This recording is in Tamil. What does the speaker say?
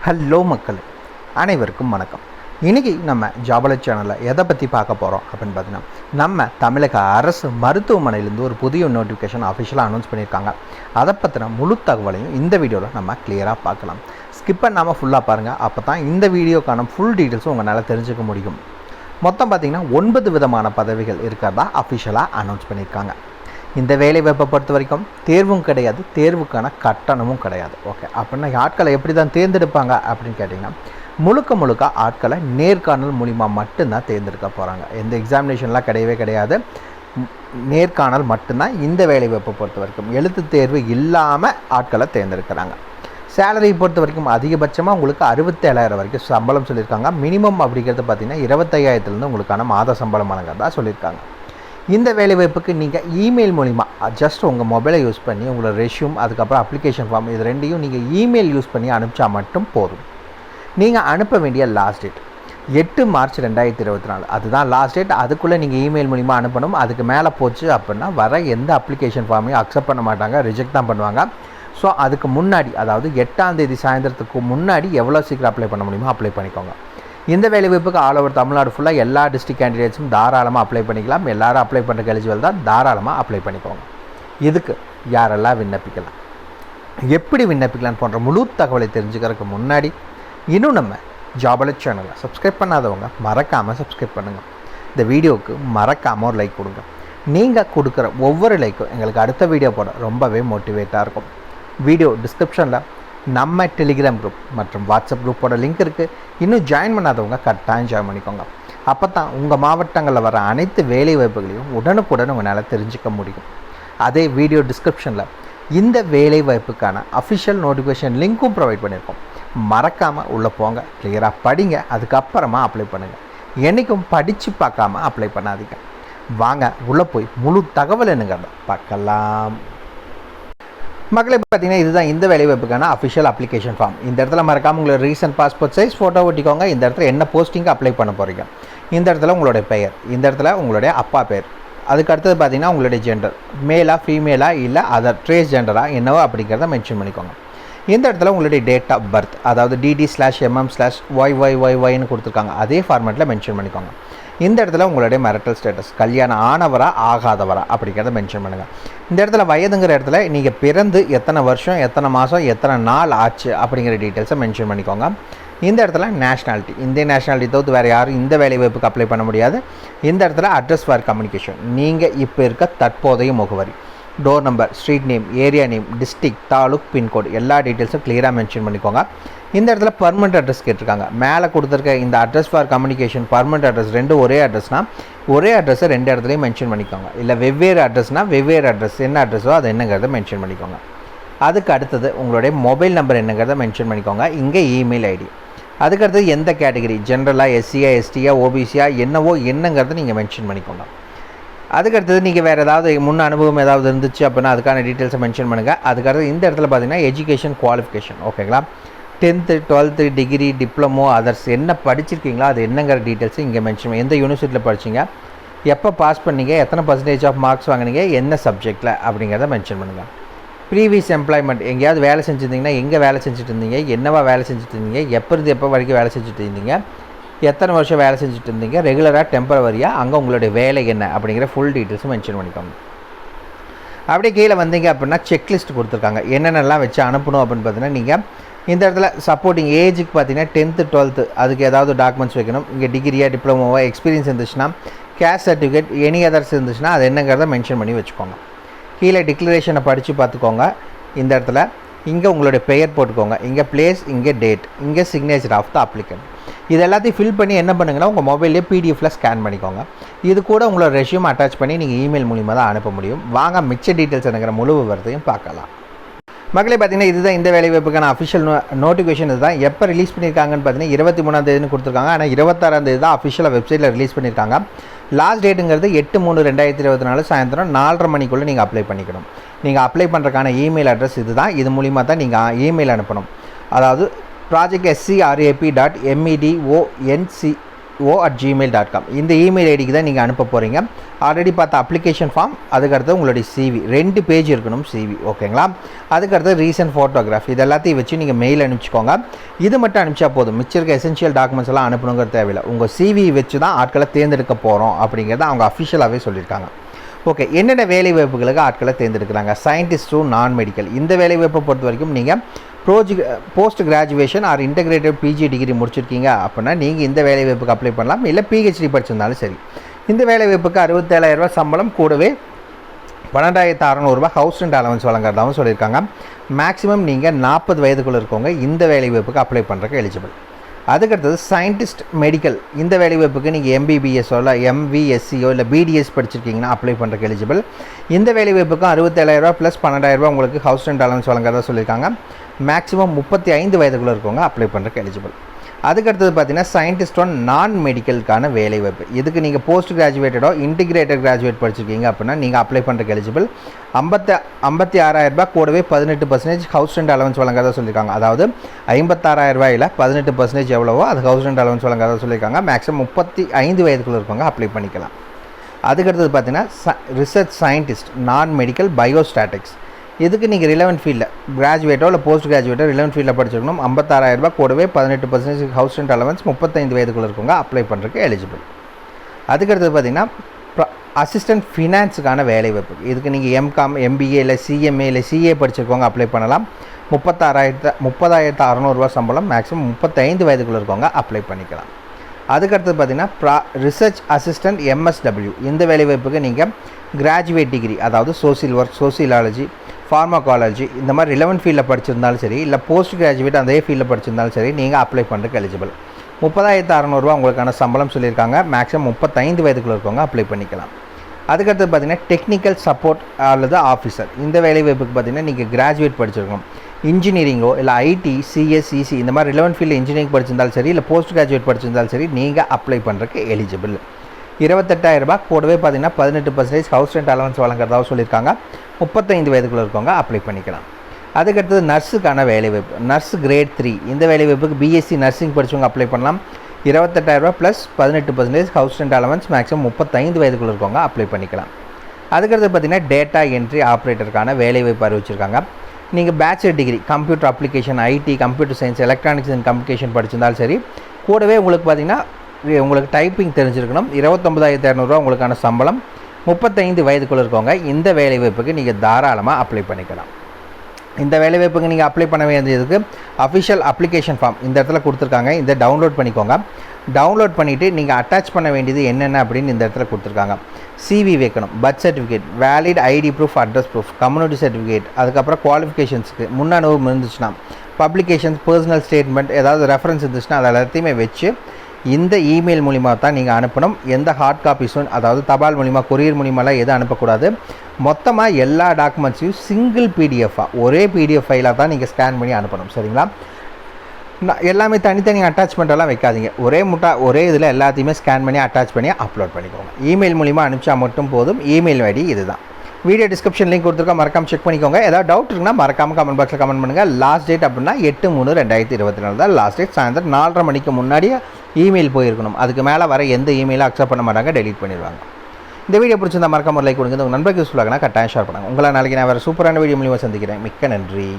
ஹலோ மக்கள் அனைவருக்கும் வணக்கம். இன்றைக்கி நம்ம ஜாபலட் சேனலில் எதை பற்றி பார்க்க போகிறோம் அப்படின்னு பார்த்தீங்கன்னா, நம்ம தமிழக அரசு மருத்துவமனையிலேருந்து ஒரு புதிய நோட்டிஃபிகேஷன் அஃபிஷியலாக அனௌன்ஸ் பண்ணியிருக்காங்க. அதை பற்றின முழு தகவலையும் இந்த வீடியோவில் நம்ம கிளியராக பார்க்கலாம். ஸ்கிப் பண்ணாமல் ஃபுல்லாக பாருங்கள். அப்போ தான் இந்த வீடியோக்கான ஃபுல் டீட்டெயில்ஸும் உங்களால் தெரிஞ்சுக்க முடியும். மொத்தம் பார்த்திங்கன்னா 9 விதமான பதவிகள் இருக்கிறதா அஃபிஷியலாக அனௌன்ஸ் பண்ணியிருக்காங்க. இந்த வேலை வாய்ப்பை பொறுத்த வரைக்கும் தேர்வும் கிடையாது, தேர்வுக்கான கட்டணமும் கிடையாது. ஓகே, அப்படின்னா ஆட்களை எப்படி தான் தேர்ந்தெடுப்பாங்க அப்படின்னு கேட்டிங்கன்னா, முழுக்க ஆட்களை நேர்காணல் மூலிமா மட்டும்தான் தேர்ந்தெடுக்க போகிறாங்க. எந்த எக்ஸாமினேஷன்லாம் கிடையவே கிடையாது. நேர்காணல் மட்டும்தான் இந்த வேலை வாய்ப்பை பொறுத்த வரைக்கும். எழுத்து தேர்வு இல்லாமல் ஆட்களை தேர்ந்தெடுக்கிறாங்க. சேலரி பொறுத்த வரைக்கும் அதிகபட்சமாக உங்களுக்கு 67,000 வரைக்கும் சம்பளம் சொல்லியிருக்காங்க. மினிமம் அப்படிங்கிறது பார்த்திங்கன்னா 25,000 உங்களுக்கான மாத சம்பளம் வழங்குறதா சொல்லியிருக்காங்க. இந்த வேலைவாய்ப்புக்கு நீங்கள் இமெயில் மூலிமா ஜஸ்ட் உங்கள் மொபைலை யூஸ் பண்ணி உங்களோட ரெஷ்யூம், அதுக்கப்புறம் அப்ளிகேஷன் ஃபார்ம், இது ரெண்டையும் நீங்கள் இமெயில் யூஸ் பண்ணி அனுப்பிச்சா மட்டும் போதும். நீங்கள் அனுப்ப வேண்டிய லாஸ்ட் டேட் 8 மார்ச் 2024, அதுதான் லாஸ்ட் டேட். அதுக்குள்ளே நீங்கள் இமெயில் மூலிமா அனுப்பணும். அதுக்கு மேலே போச்சு அப்படின்னா வர எந்த அப்ளிகேஷன் ஃபார்மையும் அக்செப்ட் பண்ண மாட்டாங்க, ரிஜெக்ட் தான் பண்ணுவாங்க. ஸோ அதுக்கு முன்னாடி, அதாவது 8ஆம் தேதி சாயந்தரத்துக்கு முன்னாடி எவ்வளோ சீக்கிரம் அப்ளை பண்ண முடியுமோ அப்ளை பண்ணிக்கோங்க. இந்த வேலைவாய்ப்புக்கு ஆல் ஓவர் தமிழ்நாடு ஃபுல்லாக எல்லா டிஸ்ட்ரிக்ட் கேண்டிடேட்ஸும் தாராளமாக அப்ளை பண்ணிக்கலாம். எல்லாரும் அப்ளை பண்ணுறக்கு எலிஜிபிள் தான், தாராளமாக அப்ளை பண்ணிக்கோங்க. இதுக்கு யாரெல்லாம் விண்ணப்பிக்கலாம், எப்படி விண்ணப்பிக்கலான்னு போன்ற முழு தகவலை தெரிஞ்சுக்கிறதுக்கு முன்னாடி இன்னும் நம்ம ஜாபலட் சேனலை சப்ஸ்கிரைப் பண்ணாதவங்க மறக்காமல் சப்ஸ்கிரைப் பண்ணுங்கள். இந்த வீடியோவுக்கு மறக்காமல் ஒரு லைக் கொடுங்க. நீங்கள் கொடுக்குற ஒவ்வொரு லைக்கும் எங்களுக்கு அடுத்த வீடியோ போட ரொம்பவே மோட்டிவேட்டாக இருக்கும். வீடியோ டிஸ்கிரிப்ஷனில் நம்ம டெலிகிராம் குரூப் மற்றும் வாட்ஸ்அப் குரூப்போட லிங்க் இருக்குது. இன்னும் ஜாயின் பண்ணாதவங்க கட்டாயம் ஜாயின் பண்ணிக்கோங்க. அப்போ தான் உங்கள் மாவட்டங்களில் வர அனைத்து வேலை வாய்ப்புகளையும் உடனுக்குடன் உங்களால் தெரிஞ்சுக்க முடியும். அதே வீடியோ டிஸ்கிரிப்ஷனில் இந்த வேலை வாய்ப்புக்கான அஃபிஷியல் நோட்டிஃபிகேஷன் லிங்க்கும் ப்ரொவைட் பண்ணியிருக்கோம். மறக்காமல் உள்ளே போங்க, கிளியராக படிங்க, அதுக்கப்புறமா அப்ளை பண்ணுங்கள். என்றைக்கும் படித்து பார்க்காம அப்ளை பண்ணாதீங்க. வாங்க உள்ளே போய் முழு தகவல் என்னங்கிறத பார்க்கலாம். மக்களை பார்த்தீங்கன்னா, இதுதான் இந்த வேலைவாய்ப்புக்கான அஃபிஷியல் அப்ளிகேஷன் ஃபார்ம். இந்த இடத்துல மறக்காமல் உங்களோட ரீசன்ட் பாஸ்போர்ட் சைஸ் ஃபோட்டோ ஒட்டிக்கோங்க. இந்த இடத்துல என்ன போஸ்டிங்கு அப்ளை பண்ண போகிறீங்க, இந்த இடத்துல உங்களுடைய பெயர், இந்த இடத்துல உங்களுடைய அப்பா பேர், அதுக்கு அடுத்தது பார்த்தீங்கன்னா உங்களுடைய ஜெண்டர், மேலா ஃபீமேலா இல்லை அதர் ட்ரேஸ் ஜெண்டரா என்னவோ அப்படிங்கிறத மென்ஷன் பண்ணிக்கோங்க. இந்த இடத்துல உங்களுடைய டேட் ஆஃப் பர்த், அதாவது DD/MM/YYYYன்னு கொடுத்துருக்காங்க, அதே ஃபார்மேட்டில் மென்ஷன் பண்ணிக்கோங்க. இந்த இடத்துல உங்களுடைய மேரிட்டல் ஸ்டேட்டஸ், கல்யாணம் ஆனவரா ஆகாதவரா அப்படிங்கிறத மென்ஷன் பண்ணுங்கள். இந்த இடத்துல வயதுங்கிற இடத்துல நீங்கள் பிறந்து எத்தனை வருஷம், எத்தனை மாதம், எத்தனை நாள் ஆச்சு அப்படிங்கிற டீட்டெயில்ஸை மென்ஷன் பண்ணிக்கோங்க. இந்த இடத்துல நேஷ்னாலிட்டி, இந்திய நேஷ்னாலிட்டி தவிர்த்து வேறு யாரும் இந்த வேலைவாய்ப்புக்கு அப்ளை பண்ண முடியாது. இந்த இடத்துல அட்ரஸ் ஃபார் கம்யூனிகேஷன், நீங்கள் இப்போ இருக்க தற்போதைய முகவரி, door number, street name, area name, district, taluk, pincode எல்லா டீட்டெயில்ஸும் கிளியராக மென்ஷன் பண்ணிக்கோங்க. இந்த இடத்துல பர்மனெண்ட் அட்ரஸ் கேட்டிருக்காங்க. மேலே கொடுத்துருக்க இந்த address for communication, permanent address ரெண்டும் ஒரே அட்ரஸ்னால் ஒரே அட்ரஸை 2 இடத்துலையும் மென்ஷன் பண்ணிக்கோங்க. இல்லை வெவ்வேறு அட்ரஸ்னால் வெவ்வேறு அட்ரஸ், என்ன அட்ரஸோ அது என்னங்கிறத மென்ஷன் பண்ணிக்கோங்க. அதுக்கு அடுத்தது உங்களுடைய மொபைல் நம்பர் என்னங்கிறத மென்ஷன் பண்ணிக்கோங்க. இங்கே இமெயில் ஐடி, அதுக்கடுத்தது எந்த கேட்டகரி, ஜென்ரலாக, எஸ்சியா, எஸ்டியா, ஓபிசியா என்னங்கிறத நீங்கள் மென்ஷன் பண்ணிக்கோங்க. அதுக்கடுத்தது நீங்கள் வேறு ஏதாவது முன் அனுபவம் ஏதாவது இருந்துச்சு அப்படின்னா அதுக்கான டீட்டெயில்ஸை மென்ஷன் பண்ணுங்கள். அதுக்கடுத்து இந்த இடத்துல பார்த்தீங்கன்னா எஜுகேஷன் குவாலிஃபிகேஷன், ஓகேங்களா, 10th 12th degree, diploma, others என்ன படிச்சிருக்கீங்களா அது என்னங்கிற டீட்டெயில்ஸு இங்கே மென்ஷன், எந்த யூனிவர்சிட்டியில் படிச்சிங்க, எப்போ பாஸ் பண்ணீங்க, எத்தனை % ஆஃப் மார்க்ஸ் வாங்கினீங்க, என்ன சப்ஜெக்டில் அப்படிங்கிறத மென்ஷன் பண்ணுங்கள். ப்ரீவியஸ் எம்ப்ளாய்மெண்ட், எங்கேயாவது வேலை செஞ்சுருந்தீங்கன்னா எங்கே வேலை செஞ்சுட்டு இருந்தீங்க, என்னவா வேலை செஞ்சுட்டு இருந்தீங்க, எப்போ வரைக்கும் வேலை செஞ்சுட்டு இருந்தீங்க, எத்தனை வருஷம் வேலை செஞ்சுட்டு இருந்தீங்க, ரெகுலராக டெம்பரவரியாக, அங்கே உங்களுடைய வேலை என்ன அப்படிங்கிற ஃபுல் டீட்டெயில்ஸும் மென்ஷன் பண்ணிக்கோங்க. அப்படியே கீழே வந்தீங்க அப்படின்னா செக்லிஸ்ட் கொடுத்துருக்காங்க, என்னென்னலாம் வச்சு அனுப்பணும் அப்படின்னு பார்த்தீங்கன்னா, நீங்கள் இந்த இடத்துல சப்போர்ட்டிங் ஏஜுக்கு பார்த்தீங்கன்னா 10th 12th அதுக்கு ஏதாவது டாக்குமெண்ட்ஸ் வைக்கணும். இங்கே டிகிரியா, டிப்ளமோவா, எக்ஸ்பீரியன்ஸ் இருந்துச்சுன்னா, கேஸ்ட் சர்டிஃபிகேட், எனி அதர்ஸ் இருந்துச்சுன்னா அது என்னங்கிறத மென்ஷன் பண்ணி வச்சுக்கோங்க. கீழே டிக்ளரேஷனை படித்து பார்த்துக்கோங்க. இந்த இடத்துல இங்கே உங்களுடைய பெயர் போட்டுக்கோங்க, இங்கே பிளேஸ், இங்கே டேட், இங்கே சிக்னேச்சர் ஆஃப் த அப்ளிகண்ட். இது எல்லாத்தையும் ஃபில் பண்ணி என்ன பண்ணுங்கன்னா உங்கள் மொபைல்லேயே பிடிஎஃபில் ஸ்கேன் பண்ணிக்கோங்க. இது கூட உங்களோட ரெஷ்யூம் அட்டாச் பண்ணி நீங்கள் இமெயில் மூலிமா தான் அனுப்ப முடியும். வாங்க மிச்ச டீட்டெயில்ஸ் எனக்கு முழு விவரத்தையும் பார்க்கலாம். மக்களே பார்த்தீங்கன்னா, இதுதான் இந்த வேலைவாய்ப்புக்கான அஃபிஷியல் நோட்டிஃபிகேஷன். இதுதான் எப்போ ரிலீஸ் பண்ணியிருக்காங்கன்னு பார்த்தீங்கன்னா 23ஆம் தேதினு கொடுத்துருக்காங்க. ஆனால் 26ஆம் தேதி தான் அஃபிஷியலாக வெப்சைட்டில் ரிலீஸ் பண்ணியிருக்காங்க. லாஸ்ட் டேட்டுங்கிறது 8/3/2024 சாயந்தரம் 4:30 மணிக்குள்ளே நீங்கள் அப்ளை பண்ணிக்கணும். நீங்கள் அப்ளை பண்ணுறதுக்கான இமெயில் அட்ரஸ் இதுதான். இது மூலிமா தான் நீங்கள் இமெயில் அனுப்பணும். அதாவது project@scrap.medonc இந்த இமெயில் ஐடிக்கு தான் நீங்கள் அனுப்ப போகிறீங்க. ஆல்ரெடி பார்த்த அப்ளிகேஷன் ஃபார்ம், அதுக்கடுத்து உங்களுடைய சிவி 2 பேஜ் இருக்கணும் சிவி, ஓகேங்களா. அதுக்கடுத்து ரீசன்ட் ஃபோட்டோகிராஃப், இது எல்லாத்தையும் வச்சு நீங்கள் மெயில் அனுப்பிச்சிக்கோங்க. இது மட்டும் அனுப்பிச்சா போதும், மிச்சம் இருக்க எசென்ஷியல் டாக்குமெண்ட்ஸ் எல்லாம் அனுப்பணுங்கிற தேவையில்லை. உங்கள் சிவி வச்சு தான் ஆட்களை தேர்ந்தெடுக்க போகிறோம் அப்படிங்கிறத அவங்க அஃபிஷியலாகவே சொல்லியிருக்காங்க. ஓகே, என்னென்ன வேலை வாய்ப்புகளுக்கு ஆட்களை தேர்ந்தெடுக்கிறாங்க? Scientist to non medical. இந்த வேலை வாய்ப்பை பொறுத்த வரைக்கும் நீங்கள் post graduation or integrated PG degree முடிச்சிருக்கீங்க அப்படின்னா நீங்கள் இந்த வேலை வாய்ப்புக்கு அப்ளை பண்ணலாம். இல்லை பிஹெச்டி படிச்சிருந்தாலும் சரி. இந்த வேலை வாய்ப்புக்கு 67,000 சம்பளம், கூடவே 12,600 ஹவுஸ் ரெண்ட் அலவன்ஸ் வழங்குறதாகவும் சொல்லியிருக்காங்க. மேக்ஸிமம் நீங்கள் 40 வயதுக்குள்ளே இருக்கவங்க இந்த வேலை வாய்ப்புக்கு அப்ளை பண்ணுறதுக்கு எலிஜிபிள். அதுக்கடுத்தது சயின்டிஸ்ட் மெடிக்கல். இந்த வேலைவாய்ப்புக்கு நீங்கள் எம்பிபிஎஸ்ஸோ இல்லை எம்விஎஸ்சியோ இல்லை பிடிஎஸ் படிச்சிருக்கீங்கன்னா அப்ளை பண்ணுறதுக்கு எலிஜிபிள். இந்த வேலைவாய்ப்புக்கும் 67,000 ப்ளஸ் 12,000 உங்களுக்கு ஹவுஸ் ரெண்ட் அலவன்ஸ் வழங்குறதா சொல்லியிருக்காங்க. மேக்ஸிமம் 35 வயதுக்குள்ளே இருக்கவங்க அப்ளை பண்ணுறதுக்கு எலிஜிபிள். அதுக்கடுத்தது பார்த்தீங்கன்னா சயின்டிஸ்ட் ஆன் நான் மெடிக்கலுக்கான வேலைவாய்ப்பு. இதுக்கு நீங்கள் போஸ்ட் கிராஜுவேட்டடோ இன்டிகிரேட்டட் கிராஜுவேட் படிச்சிருக்கீங்க அப்படின்னா நீங்கள் அப்ளை பண்ணுறதுக்கு எலிஜிபிள். 56,000 கூடவே 18% ஹவுஸ் ரெண்ட் அலவன்ஸ் வழங்குறதா சொல்லியிருக்காங்க. அதாவது 56,000 18% எவ்வளவோ அது ஹவுஸ் ரெண்ட் அலவன்ஸ் வழங்குறதா சொல்லியிருக்காங்க. மேக்ஸிமம் 35 வயதுக்குள்ளே இருக்கவங்க அப்ளை பண்ணிக்கலாம். அதுக்கடுத்தது பார்த்தீங்கன்னா ரிசர்ச் சயின்டிஸ்ட் நான் மெடிக்கல் பயோஸ்டாட்டிக்ஸ். இதுக்கு நீங்கள் ரிலவென்ட் ஃபீல்டில் கிராஜுவேட்டோ இல்லை போஸ்ட் கிராஜுவேட்டோ ரிலவென்ட் ஃபீல்டில் படிச்சிருக்கணும். 56,000 கூடவே 18% ஹவுஸ் ரெண்ட் அலவன்ஸ் 35 வயதுக்குள்ளே இருக்கவங்க அப்ளை பண்ணுறதுக்கு எலிஜிபிள். அதுக்கடுத்தது பார்த்திங்கன்னா அசிஸ்டன்ட் ஃபினான்ஸுக்கான வேலைவாய்ப்பு. இதுக்கு நீங்கள் எம்காம், எம்பிஏ இல்லை சிஎம்ஏ இல்லை சிஏ படிச்சிருக்கவங்க அப்ளை பண்ணலாம். 30,600 சம்பளம், மேக்ஸிமம் 35 வயதுக்குள்ளே இருக்கவங்க அப்ளை பண்ணிக்கலாம். அதுக்கடுத்தது பார்த்திங்கன்னா ரிசர்ச் அசிஸ்டன்ட் எம்எஸ்டபிள்யூ. இந்த வேலைவாய்ப்புக்கு நீங்கள் கிராஜுவேட் டிகிரி, அதாவது சோசியல் ஒர்க், சோசியலாலஜி, ஃபார்மகாலஜி இந்த மாதிரி ரிலவென்ட் ஃபீல்டில் படிச்சிருந்தாலும் சரி, இல்லை போஸ்ட் கிராஜுவேட் அதே ஃபீல்டில் படிச்சிருந்தாலும் சரி, நீங்கள் அப்ளை பண்ணுறதுக்கு எலிஜிபிள். 30,600 உங்களுக்கான சம்பளம் சொல்லியிருக்காங்க. மேக்ஸிமம் 35 வயதுக்குள்ளே இருக்கவங்க அப்ளை பண்ணிக்கலாம். அதுக்கடுத்து பார்த்திங்கன்னா டெக்னிக்கல் சப்போர்ட் அல்லது ஆஃபீஸர். இந்த வேலைவாய்ப்புக்கு பார்த்திங்கன்னா நீங்கள் கிராஜுவேட் படிச்சிருக்கணும். இன்ஜினியரிங்கோ இல்லை ஐடி, சிஎஸ், சிசி இந்த மாதிரி ரிலவென்ட் ஃபீல்டில் இன்ஜினியரிங் படிச்சிருந்தாலும் சரி, இல்லை போஸ்ட் கிராஜுவேட் படிச்சிருந்தாலும் சரி, நீங்கள் அப்ளை பண்ணுறதுக்கு எலிஜிபிள். 28,000 கூடவே பார்த்திங்கன்னா 18% ஹவுஸ் ரெண்ட் அலவன்ஸ் வழங்குறதாக சொல்லியிருக்காங்க. 35 வயதுக்குள்ளே இருக்கவங்க அப்ளை பண்ணிக்கலாம். அதுக்கடுத்தது நர்ஸுக்கான வேலைவாய்ப்பு. Nurse grade 3. இந்த வேலைவாய்ப்புக்கு பிஎஸ்சி நர்சிங் படித்தவங்க அப்ளை பண்ணலாம். 28,000 plus 18% house rent allowance, maximum 35 வயதுக்குள்ளே இருக்கவங்க அப்ளை பண்ணிக்கலாம். அதுக்கடுத்து பார்த்திங்கன்னா டேட்டா என்ட்ரி ஆப்ரேட்டருக்கான வேலைவாய்ப்பு அறிவிச்சிருக்காங்க. நீங்கள் bachelor degree computer application, IT, computer science, electronics and communication படிச்சிருந்தாலும் சரி, கூடவே உங்களுக்கு பார்த்திங்கன்னா உங்களுக்கு டைப்பிங் தெரிஞ்சிருக்கணும். 29,200 உங்களுக்கான சம்பளம், 35 வயதுக்குள்ளே இருக்கவங்க இந்த வேலைவாய்ப்புக்கு நீங்கள் தாராளமாக அப்ளை பண்ணிக்கலாம். இந்த வேலைவாய்ப்புக்கு நீங்கள் அப்ளை பண்ண வேண்டியதுக்கு அஃபிஷியல் அப்ளிகேஷன் ஃபார்ம் இந்த இடத்துல கொடுத்துருக்காங்க. இந்த டவுன்லோட் பண்ணிக்கோங்க. டவுன்லோட் பண்ணிவிட்டு நீங்கள் அட்டாச் பண்ண வேண்டியது என்னென்ன அப்படின்னு இந்த இடத்துல கொடுத்துருக்காங்க. சிவி வைக்கணும், birth certificate, valid ID proof, address proof, community certificate, அதுக்கப்புறம் குவாலிஃபிகேஷன்ஸுக்கு முன் அனுபவம் இருந்துச்சுன்னா, பப்ளிகேஷன்ஸ், பர்சனல் ஸ்டேட்மெண்ட், ஏதாவது ரெஃபரன்ஸ் இருந்துச்சுன்னா அதை எல்லாத்தையுமே வச்சு இந்த இமெயில் மூலிமா தான் நீங்கள் அனுப்பணும். எந்த ஹார்ட் காப்பீஸும், அதாவது தபால் மூலிமா, கொரியர் மூலிமாலாம் எதுவும் அனுப்பக்கூடாது. மொத்தமாக எல்லா டாக்குமெண்ட்ஸையும் சிங்கிள் பிடிஎஃபாக, ஒரே பிடிஎஃப் ஃபைலாக தான் நீங்கள் ஸ்கேன் பண்ணி அனுப்பணும். சரிங்களா? எல்லாமே தனித்தனி அட்டாச்மெண்ட்டெல்லாம் வைக்காதீங்க. ஒரே இதில் எல்லாத்தையுமே ஸ்கேன் பண்ணி அட்டாச் பண்ணி அப்லோட் பண்ணிக்கோங்க. இமெயில் மூலிமா அனுப்பிச்சா மட்டும் போதும். இமெயில் ஐடி இது தான். வீடியோ டிஸ்கிரிப்ஷன் லிங்க் கொடுத்துருக்கா, மறக்காமல் செக் பண்ணிக்கோங்க. ஏதாவது டவுட் இருக்குன்னா மறக்காமல் கமெண்ட் பாக்ஸில் கமெண்ட் பண்ணுங்கள். லாஸ்ட் டேட் அப்படின்னா 8/3/2024 தான் லாஸ்ட் டேட். சாயந்தரம் 4:30 மணிக்கு முன்னாடியே இமெயில் போயிருக்கணும். அதுக்கு மேலே வர எந்த இமெயிலும் அக்செப்ட் பண்ண மாட்டாங்க, டெலீட் பண்ணிடுவாங்க. இந்த வீடியோ பிடிச்சிருந்தா மறக்காம ஒரு லைக் கொடுங்க. உங்கள் நண்பருக்கு யூஸ்ஃபுல்லாக கட்டாயம் ஷேர் பண்ணுங்கள். உங்களை நாளைக்கு நான் வேறு சூப்பரான வீடியோ மூலியமாக சந்திக்கிறேன். மிக்க நன்றி.